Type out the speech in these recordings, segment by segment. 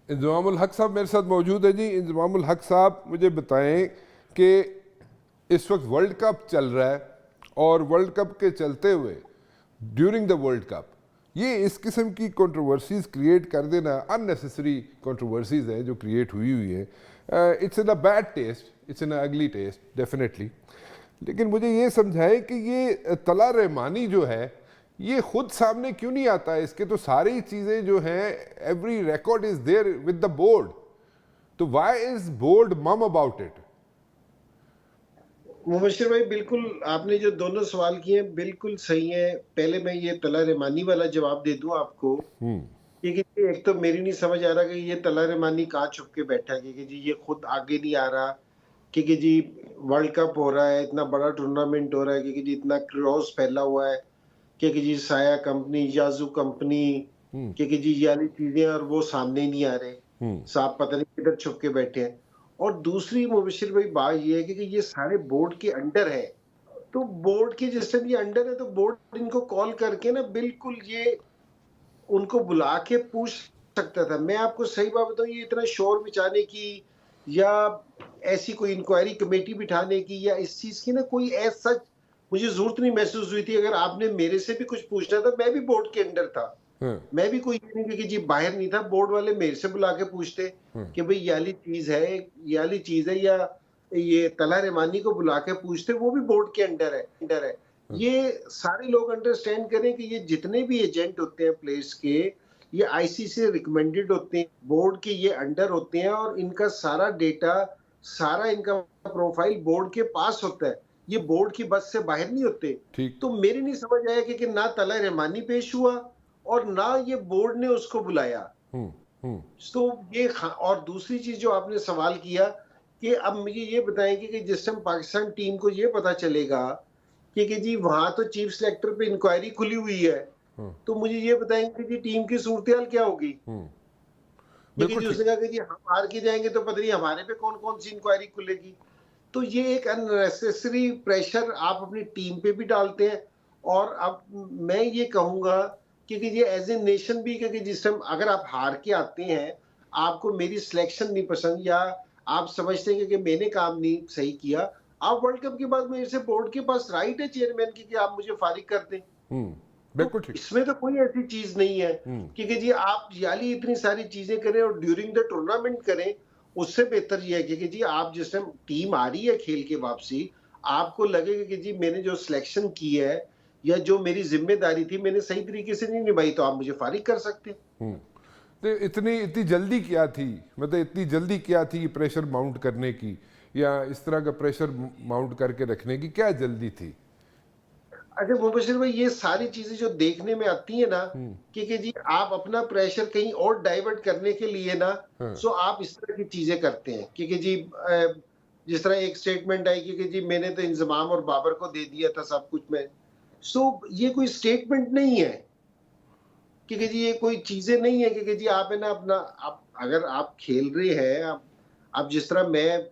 इंजमामुल हक साहब मेरे साथ मौजूद है जी। इंजमामुल हक साहब, मुझे बताएं कि इस वक्त वर्ल्ड कप चल रहा है और वर्ल्ड कप के चलते हुए ड्यूरिंग द वर्ल्ड कप ये इस किस्म की कंट्रोवर्सीज क्रिएट कर देना, अननेसेसरी कंट्रोवर्सीज हैं जो क्रिएट हुई हुई है, it's in a bad taste, it's in a ugly taste definitely. लेकिन मुझे ये समझाए कि ये तला रहमानी जो है ये खुद सामने क्यों नहीं आता है? इसके तो सारी चीज़ें जो हैं, every record is there with the board, तो why is board mum about it? Mubashir भाई, बिल्कुल आपने जो दोनों सवाल किए हैं बिल्कुल सही है। पहले मैं ये तला रहमानी वाला जवाब दे दूं आपको, क्योंकि एक तो मेरी नहीं समझ आ रहा कि ये तला रहमानी कहाँ छुप के बैठा है, क्योंकि जी ये खुद आगे नहीं आ रहा, क्योंकि जी वर्ल्ड कप हो रहा है, इतना बड़ा टूर्नामेंट हो रहा है, क्योंकि जी इतना क्रॉस फैला हुआ है, क्योंकि जी साया कंपनी, याजू कंपनी, क्योंकि जी ये वाली चीजें, और वो सामने ही नहीं आ रहे, साहब पता नहीं किधर छुप के बैठे हैं। और दूसरी मुबशिर भाई बात ये है कि ये सारे बोर्ड के अंडर है, तो बोर्ड के जिस टाइम ये अंडर है तो बोर्ड इनको कॉल करके ना बिल्कुल ये उनको बुला के पूछ सकता था। मैं आपको सही बात बताऊं, ये इतना शोर मचाने की या ऐसी कोई इंक्वायरी कमेटी बिठाने की या इस चीज की ना कोई ऐसा मुझे जरूरत नहीं महसूस हुई थी। अगर आपने मेरे से भी कुछ पूछना था, मैं भी बोर्ड के अंडर था, मैं भी कोई ये नहीं कि जी बाहर नहीं था, बोर्ड वाले मेरे से बुला के पूछते कि भाई ये वाली चीज है, ये वाली चीज है, या ये तला रहमानी को बुला के पूछते, वो भी बोर्ड के अंडर है। ये सारे लोग अंडरस्टैंड करें कि ये जितने भी एजेंट होते हैं प्लेयर्स के, ये आईसीसी से रिकमेंडेड होते हैं, बोर्ड के ये अंडर होते हैं, और इनका सारा डेटा, सारा इनका प्रोफाइल बोर्ड के पास होता है, ये बोर्ड की बस से बाहर नहीं होते। तो मेरी नहीं समझ आया कि ना तला रहमानी पेश हुआ और ना ये बोर्ड ने उसको बुलाया। तो ये और दूसरी चीज जो आपने सवाल किया कि अब मुझे ये बताएं कि जिस टाइम पाकिस्तान टीम को ये पता चलेगा कि जी वहां तो चीफ सेलेक्टर पे इंक्वायरी खुली हुई है, तो मुझे ये बताएंगे कि टीम की सूरत क्या होगी। क्योंकि उसने कहा कि जी हम हार के जाएंगे तो पता नहीं हमारे पे कौन कौन सी इंक्वायरी खुलेगी। तो ये एक अननेसेसरी प्रेशर आप अपनी टीम पे भी डालते हैं। और अब मैं ये कहूंगा कि ये एज ए नेशन भी, क्योंकि जिस टाइम अगर आप हार के आते हैं, आपको मेरी सिलेक्शन नहीं पसंद, या आप समझते हैं कि मैंने काम नहीं सही किया, आप वर्ल्ड कप के बाद मेरे से बोर्ड के पास राइट है चेयरमैन की कि आप मुझे फारिग कर दें। तो इसमें तो कोई ऐसी चीज नहीं है कि जी आप याली इतनी सारी चीजें करें और ड्यूरिंग द टूर्नामेंट करें। उससे बेहतर ये है कि जी आप जिस टाइम टीम आ रही है खेल के वापसी, आपको लगेगा कि जी मैंने जो सिलेक्शन की है या जो मेरी जिम्मेदारी थी मैंने सही तरीके से नहीं निभाई, तो आप मुझे फारिग कर सकते हैं। तो इतनी जल्दी क्या थी, मतलब इतनी जल्दी क्या थी प्रेशर माउंट करने की, या इस तरह का प्रेशर माउंट करके रखने की क्या जल्दी थी? अच्छा मुबशिर भाई, ये सारी चीजें जो देखने में आती है ना कि जी आप अपना प्रेशर कहीं और डाइवर्ट करने के लिए ना, सो आप इस तरह की चीजें करते हैं। क्योंकि जी जिस तरह एक स्टेटमेंट आई कि जी मैंने तो इंजमाम और बाबर को दे दिया था सब कुछ में, सो ये कोई स्टेटमेंट नहीं है, क्योंकि जी ये कोई चीजें नहीं है। क्योंकि जी आप है ना अपना, आप अगर आप खेल रहे हैं, आप जिस तरह मैं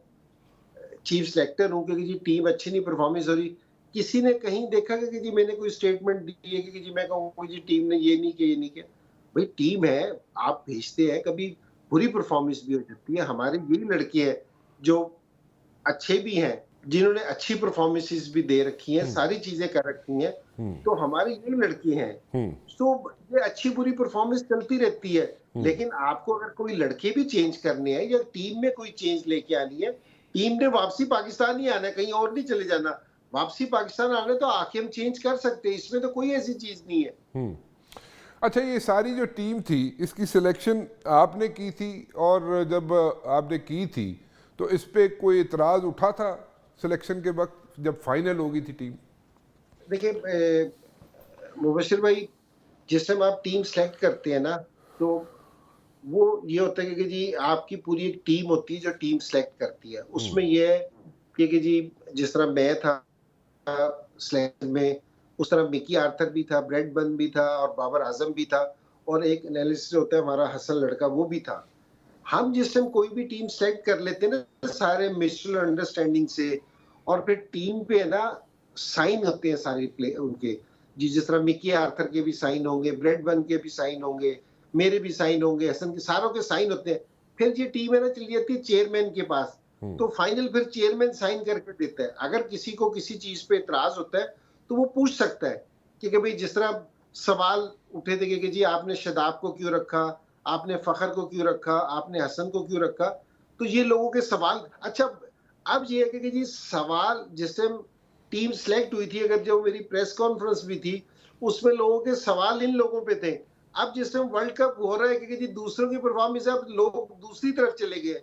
चीफ सेलेक्टर हूँ, क्योंकि जी टीम अच्छी नहीं परफॉर्मेंस हो रही, किसी ने कहीं देखा कि जी मैंने कोई स्टेटमेंट दी है कि जी मैं कहूँ जी टीम ने ये नहीं किया, ये नहीं किया। भाई टीम है, आप भेजते हैं, कभी बुरी परफॉर्मेंस भी हो जाती है। हमारे यही लड़के हैं जो अच्छे भी हैं, जिन्होंने अच्छी परफॉर्मेंसेस भी दे रखी हैं, सारी चीजें कर रखी हैं, तो हमारे यही लड़के हैं। तो ये अच्छी बुरी परफॉर्मेंस चलती रहती है। लेकिन आपको अगर कोई लड़के भी चेंज करने हैं या टीम में कोई चेंज लेके आनी है, टीम ने वापसी पाकिस्तान ही आना है, कहीं और नहीं चले जाना। वापसी पाकिस्तान आना तो आके हम चेंज कर सकते हैं, इसमें तो कोई ऐसी चीज नहीं है। अच्छा, ये सारी जो टीम थी इसकी सिलेक्शन आपने की थी, और जब आपने की थी तो इस पे कोई इतराज उठा था सिलेक्शन के वक्त जब फाइनल हो गई थी टीम? देखिए मुबशिर भाई, जिस टाइम आप टीम सेलेक्ट करते हैं ना, तो वो ये होता है कि जी आपकी पूरी एक टीम होती है जो टीम सेलेक्ट करती है। उसमें ये है कि जी जिस तरह मैं था सिलेक्शन में, उस तरह मिकी आर्थर भी था, ब्रेड बन भी था और बाबर आजम भी था, और एक एनालिस्ट होता है हमारा हसन लड़का, वो भी था। हम जिस टाइम कोई भी टीम सेलेक्ट कर लेते हैं ना सारे म्यूचुअल अंडरस्टैंडिंग से, और फिर टीम पे है ना साइन होते हैं सारे प्ले उनके, जी जिस तरह मिकी आर्थर के भी साइन होंगे, ब्रेड बन के भी साइन होंगे, मेरे भी साइन होंगे, हसन के, सारों के साइन होते हैं। फिर ये टीम है ना चली जाती है चेयरमैन के पास, तो फाइनल फिर चेयरमैन साइन करके देता है। अगर किसी को किसी चीज पे इतराज होता है तो वो पूछ सकता है कि भाई जिस तरह सवाल उठे थे कि जी आपने शदाब को क्यों रखा, आपने फखर को क्यों रखा, आपने हसन को क्यों रखा, तो ये लोगों के सवाल। अच्छा, अब ये है कि जी सवाल जिस टाइम टीम सेलेक्ट हुई थी, अगर जो मेरी प्रेस कॉन्फ्रेंस भी थी उसमें लोगों के सवाल इन लोगों पे थे। अब जिस टाइम वर्ल्ड कप हो रहा है कि जी दूसरों की परफॉर्मेंस, अब लोग दूसरी तरफ चले गए।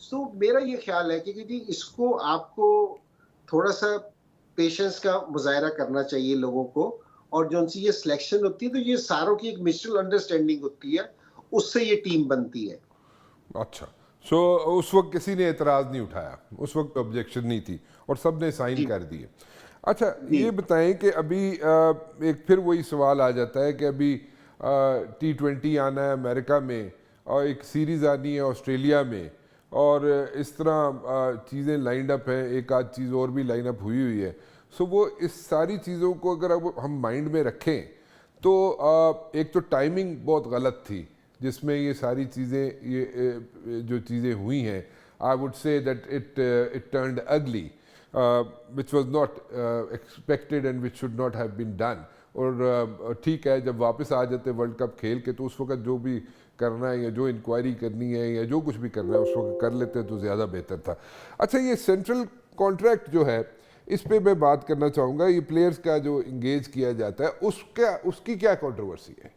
सो मेरा ये ख्याल है कि जी इसको आपको थोड़ा सा पेशेंस का मुजाहरा करना चाहिए लोगों को, और जो उनसे ये सिलेक्शन होती है तो ये सारों की एक म्यूचुअल अंडरस्टैंडिंग होती है, उससे ये टीम बनती है। अच्छा, सो उस वक्त किसी ने एतराज़ नहीं उठाया, उस वक्त ऑब्जेक्शन नहीं थी और सब ने साइन जी कर दिए। अच्छा, जी ये बताएं कि अभी एक फिर वही सवाल आ जाता है कि अभी T20 आना है अमेरिका में और एक सीरीज़ आनी है ऑस्ट्रेलिया में, और इस तरह चीज़ें लाइंड अप हैं, एक आध चीज़ और भी लाइन अप हुई हुई है। सो वो इस सारी चीज़ों को अगर अब हम माइंड में रखें तो एक तो टाइमिंग बहुत गलत थी जिसमें ये सारी चीज़ें, ये जो चीज़ें हुई हैं, I would say that it turned अगली, which was not expected and which should not have been done। और ठीक है, जब वापस आ जाते वर्ल्ड कप खेल के तो उस वक्त जो भी करना है या जो इंक्वायरी करनी है या जो कुछ भी करना है उस वक्त कर लेते तो ज़्यादा बेहतर था। अच्छा, ये सेंट्रल कॉन्ट्रैक्ट जो है इस पे मैं बात करना चाहूँगा। ये प्लेयर्स का जो इंगेज किया जाता है उसकी क्या कंट्रोवर्सी है?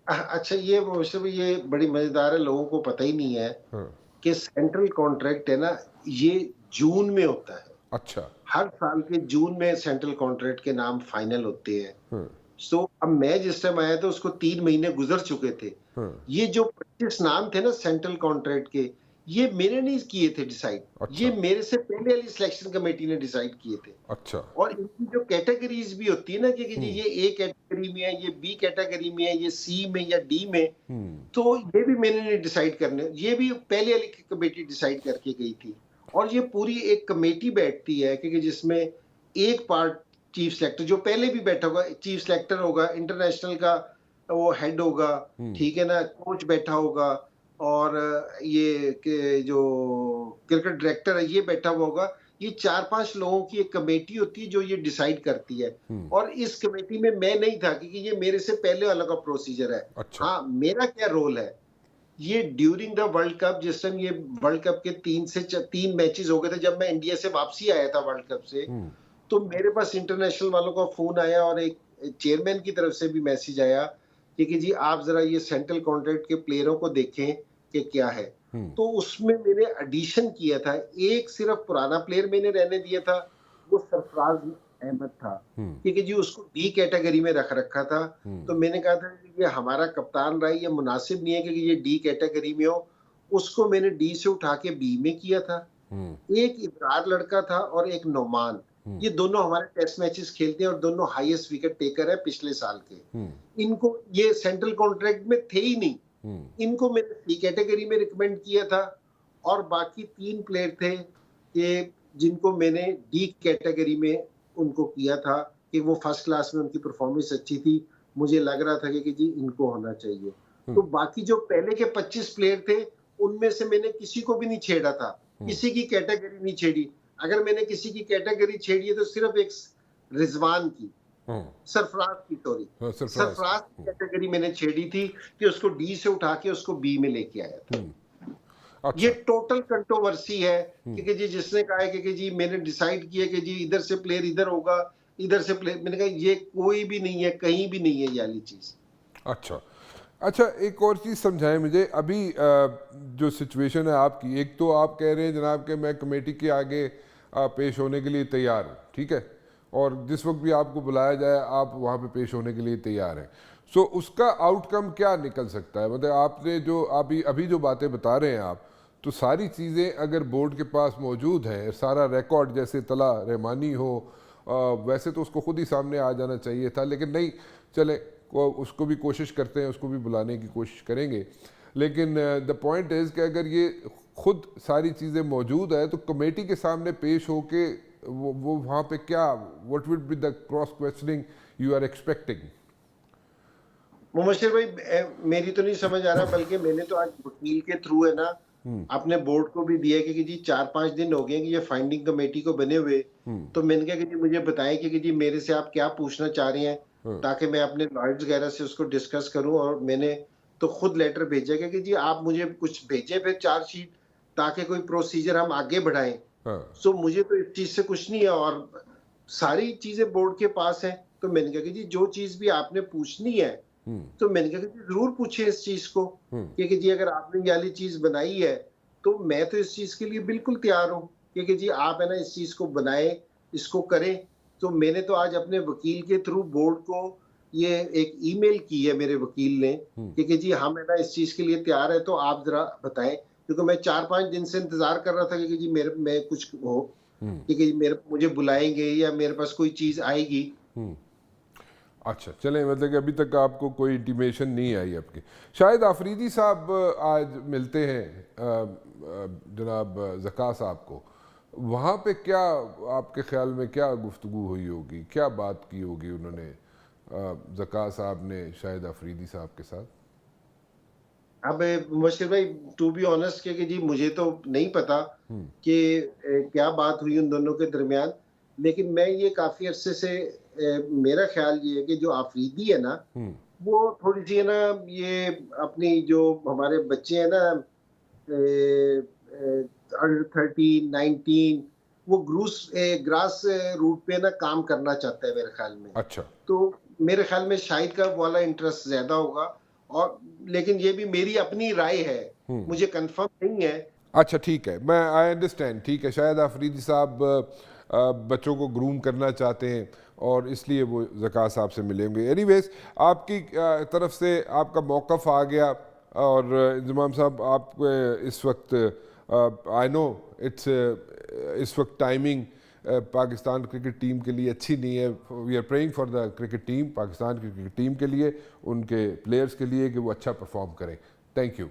अच्छा, ये बड़ी मजेदार है, लोगों को पता ही नहीं है हाँ। कि सेंट्रल कॉन्ट्रैक्ट है ना, ये जून में होता है। अच्छा। हर साल के जून में सेंट्रल कॉन्ट्रैक्ट के नाम फाइनल होते हैं। हाँ। सो अब मैं जिस टाइम आया था उसको 3 महीने गुजर चुके थे। हाँ। ये जो 25 नाम थे ना सेंट्रल कॉन्ट्रैक्ट के, ये मैंने नहीं किए थे डिसाइड, अच्छा। ये मेरे से पहले वाली सिलेक्शन कमेटी ने डिसाइड किए थे। अच्छा। और इनकी जो कैटेगरीज भी होती है ना कि जी ये ए कैटेगरी में है, ये बी कैटेगरी में है, ये सी में या डी में, तो ये भी मैंने नहीं डिसाइड करने, ये भी पहले वाली कमेटी डिसाइड करके गई थी। और ये पूरी एक कमेटी बैठती है क्योंकि जिसमें एक पार्ट चीफ सेलेक्टर जो पहले भी बैठा होगा, चीफ सेलेक्टर होगा, इंटरनेशनल का वो हेड होगा, ठीक है ना, कोच बैठा होगा, और ये जो क्रिकेट डायरेक्टर है ये बैठा हुआ होगा। ये 4-5 लोगों की एक कमेटी होती है जो ये डिसाइड करती है। और इस कमेटी में मैं नहीं था क्योंकि ये मेरे से पहले वाला का प्रोसीजर है। अच्छा। हाँ, मेरा क्या रोल है, ये ड्यूरिंग द वर्ल्ड कप, जिस टाइम ये वर्ल्ड कप के 3 मैचेस हो गए थे, जब मैं इंडिया से वापसी आया था वर्ल्ड कप से, तो मेरे पास इंटरनेशनल वालों का फोन आया और एक चेयरमैन की तरफ से भी मैसेज आया कि जी आप जरा ये सेंट्रल कॉन्ट्रैक्ट के प्लेयरों को देखें कि क्या है। तो उसमें मैंने एडिशन किया था, एक सिर्फ पुराना प्लेयर मैंने रहने दिया था, वो सरफराज अहमद था, क्योंकि जी उसको डी कैटेगरी में रख रखा था। तो मैंने कहा था कि ये हमारा कप्तान रहा, ये मुनासिब नहीं है कि ये डी कैटेगरी में हो, उसको मैंने डी से उठा के बी में किया था। एक इब्रार लड़का था और एक नोमान, ये दोनों हमारे टेस्ट मैचेस खेलते हैं और दोनों हाईएस्ट विकेट टेकर है पिछले साल के। इनको ये सेंट्रल कॉन्ट्रैक्ट में थे ही नहीं, इनको मैंने सी कैटेगरी में रिकमेंड किया था, और बाकी 3 प्लेयर थे ये जिनको मैंने डी कैटेगरी में उनको किया था कि वो फर्स्ट क्लास में उनकी परफॉर्मेंस अच्छी थी, मुझे लग रहा था कि जी इनको होना चाहिए। तो बाकी जो पहले के 25 प्लेयर थे उनमें से मैंने किसी को भी नहीं छेड़ा था, किसी की कैटेगरी नहीं छेड़ी। अगर मैंने किसी की कैटेगरी छेड़ी है तो सिर्फ एक रिजवान की, सरफराज की, सरफराज की कैटेगरी मैंने छेड़ी थी कि उसको डी से उठा के उसको बी में लेके आया था। अच्छा। ये टोटल कंट्रोवर्सी है क्योंकि जी जिसने कहा है कि जी मैंने डिसाइड किया कि जी इधर से प्लेयर इधर होगा, इधर से प्लेयर, मैंने कहा ये कोई भी नहीं है, कहीं भी नहीं है ये वाली चीज। अच्छा। अच्छा, एक और चीज़ समझाएं मुझे। अभी जो सिचुएशन है आपकी, एक तो आप कह रहे हैं जनाब कि मैं कमेटी के आगे पेश होने के लिए तैयार हूँ, ठीक है, और जिस वक्त भी आपको बुलाया जाए आप वहाँ पे पेश होने के लिए तैयार हैं। सो उसका आउटकम क्या निकल सकता है? मतलब आपने जो अभी जो बातें बता रहे हैं आप, तो सारी चीज़ें अगर बोर्ड के पास मौजूद हैं, सारा रिकॉर्ड, जैसे तला रहमानी हो, वैसे तो उसको खुद ही सामने आ जाना चाहिए था, लेकिन नहीं, चले उसको भी कोशिश करते हैं, उसको भी बुलाने की कोशिश करेंगे। लेकिन द पॉइंट इज़ कि अगर ये खुद सारी चीज़ें मौजूद है तो कमेटी के सामने पेश होके वो वहाँ पे क्या, what would be the cross questioning you are expecting? Mubashir भाई, मेरी तो नहीं समझ आ रहा, बल्कि मैंने तो आज वकील के थ्रू है ना अपने बोर्ड को भी दिया कि जी 4-5 दिन हो गए कि ये फाइंडिंग कमेटी को बने हुए। तो मैंने कहा कि जी मुझे बताएं कि जी मेरे से आप क्या पूछना चाह रहे हैं, ताकि मैं अपने लॉयर्स वगैरह से उसको डिस्कस करूं। और मैंने तो खुद लेटर भेजा कि जी आप मुझे कुछ भेजें फिर चार्जशीट, ताकि कोई प्रोसीजर हम आगे बढ़ाएं। हाँ, सो मुझे तो इस चीज से कुछ नहीं है, और सारी चीजें बोर्ड के पास हैं। तो मैंने कहा कि जी जो चीज भी आपने पूछनी है, तो मैंने कहा कि जी जरूर पूछे इस चीज को, कि जी अगर आपने ये वाली चीज बनाई है तो मैं तो इस चीज के लिए बिल्कुल तैयार हूँ कि जी आप है ना इस चीज को बनाए, इसको करें। तो मैंने तो आज अपने वकील के थ्रू बोर्ड को ये एक ईमेल की है मेरे वकील ने कि जी हम है ना इस चीज के लिए तैयार है, तो आप जरा बताएं। क्योंकि मैं 4-5 दिन से इंतजार कर रहा था कि जी मेरे मैं कुछ हो, कि मेरे मुझे बुलाएंगे या मेरे पास कोई चीज आएगी। अच्छा चलें, मतलब कि अभी तक आपको कोई इंटीमेशन नहीं आई आपकी। शायद आफरीदी साहब आज मिलते हैं जनाब ज़का साहब को, वहाँ पे क्या आपके ख्याल में क्या गुफ्तगू हुई होगी, क्या बात की होगी उन्होंने ज़का साहब ने शायद आफरीदी साहब के साथ? अब मुबशिर भाई, टू बी ऑनेस्ट कि जी मुझे तो नहीं पता कि क्या बात हुई उन दोनों के दरमियान। लेकिन मैं ये काफी अरसे से मेरा ख्याल ये है कि जो आफरीदी है ना, वो थोड़ी सी है ना, ये अपनी जो हमारे बच्चे हैं ना, अंडर 13, 19, वो ग्रास रूट पे ना काम करना चाहता है मेरे ख्याल में। अच्छा तो मेरे ख्याल में शाहिद का वाला इंटरेस्ट ज्यादा होगा। और लेकिन ये भी मेरी अपनी राय है, मुझे कंफर्म नहीं है। अच्छा ठीक है, मैं आई अंडरस्टैंड, ठीक है, शायद आफरीदी साहब बच्चों को ग्रूम करना चाहते हैं और इसलिए वो ज़का साहब से मिलेंगे। एनीवेज, आपकी तरफ से आपका मौक़िफ़ आ गया, और इंज़माम साहब आप इस वक्त आई नो इट्स इस वक्त टाइमिंग पाकिस्तान क्रिकेट टीम के लिए अच्छी नहीं है। We are praying for the cricket team, Pakistan की क्रिकेट टीम के लिए, उनके प्लेयर्स के लिए, कि वो अच्छा परफॉर्म करें। Thank you.